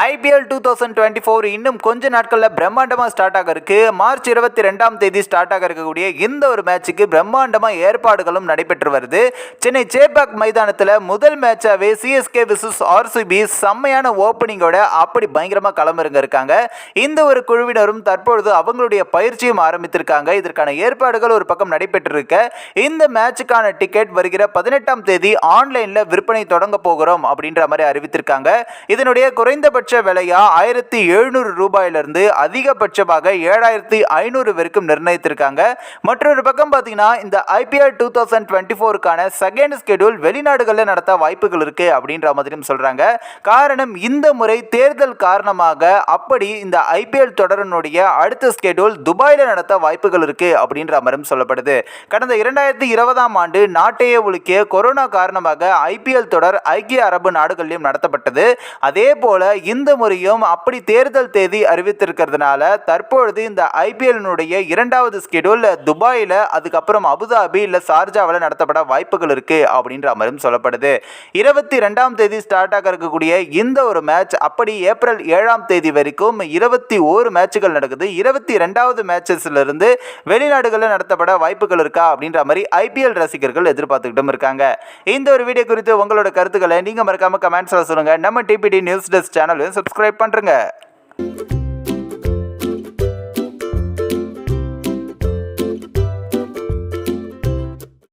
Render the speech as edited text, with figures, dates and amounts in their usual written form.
IPL 2024 இன்னும் கொஞ்ச நாட்களில் பிரம்மாண்டமாக ஸ்டார்ட் ஆக இருக்கு. மார்ச் 22ஆம் தேதி ஸ்டார்ட் ஆக இருக்கக்கூடிய இந்த ஒரு மேட்சுக்கு பிரம்மாண்டமாக ஏற்பாடுகளும் நடைபெற்று வருது. சென்னை சேப்பாக் மைதானத்தில் முதல் மேட்சாவே CSK விசஸ் RCB செம்மையான ஓப்பனிங்கோட அப்படி பயங்கரமாக களமிறங்க இருக்காங்க. இந்த ஒரு குழுவினரும் தற்பொழுது அவங்களுடைய பயிற்சியும் ஆரம்பித்திருக்காங்க. இதற்கான ஏற்பாடுகள் ஒரு பக்கம் நடைபெற்று இருக்க இந்த மேட்சுக்கான டிக்கெட் வருகிற 18ஆம் தேதி ஆன்லைனில் விற்பனை தொடங்க போகிறோம் அப்படின்ற மாதிரி அறிவித்திருக்காங்க. இதனுடைய குறைந்தபட்ச விலையா 1700 ரூபாயிலிருந்து அதிகபட்சமாக 7500 வரைக்கும் நிர்ணயித்திருக்காங்க. மற்றொரு பக்கம் பார்த்தீங்கன்னா இந்த IPL 2024க்கான செகண்ட் ஸ்கெடியூல் வெளிநாடுகளில் நடத்த வாய்ப்புகள் இருக்கு அப்படின்ற மாதிரியும் சொல்றாங்க. காரணம் இந்த முறை தேர்தல் காரணமாக அப்படி இந்த IPL தொடரினுடைய அடுத்த ஸ்கெடியூல் துபாயில நடத்த வாய்ப்புகள் இருக்கு அப்படின்ற மாதிரியும் சொல்லப்படுது. கடந்த 2020ஆம் ஆண்டு நாட்டையே உலுக்கிய கொரோனா காரணமாக IPL தொடர் ஐக்கிய அரபு நாடுகளிலும் நடத்தப்பட்டது. அதே போல இந்த முறையும் அப்படி தேர்தல் தேதி அறிவித்திருக்கிறதுனால தற்பொழுது இந்த IPL-னுடைய இரண்டாவது ஸ்கெடியூல் துபாயில அதுக்கப்புறம் அபுதாபி இல்ல சார்ஜாவில் நடத்தப்பட வாய்ப்புகள் இருக்கு அப்படின்ற மாதிரியும் சொல்லப்படுது. 22ஆம் தேதி ஸ்டார்ட் ஆக இருக்கக்கூடிய இந்த ஒரு மேட்ச் அப்படி ஏப்ரல் 7ஆம் தேதி வரைக்கும் 21 மேட்சுகள் நடக்குது. 22வது மேட்சஸ்ல இருந்து வெளிநாடுகளில் நடத்தப்பட வாய்ப்புகள் இருக்கா அப்படின்ற மாதிரி IPL ரசிகர்கள் எதிர்பார்த்துக்கிட்டும் இருக்காங்க. இந்த ஒரு வீடியோ குறித்து உங்களோட கருத்துக்களை நீங்க மறக்காம கமெண்ட்ஸ்ல சொல்லுங்க. நம்ம TPD நியூஸ் டெஸ்க் சேனலையும் சப்ஸ்கிரைப் பண்ணுங்க.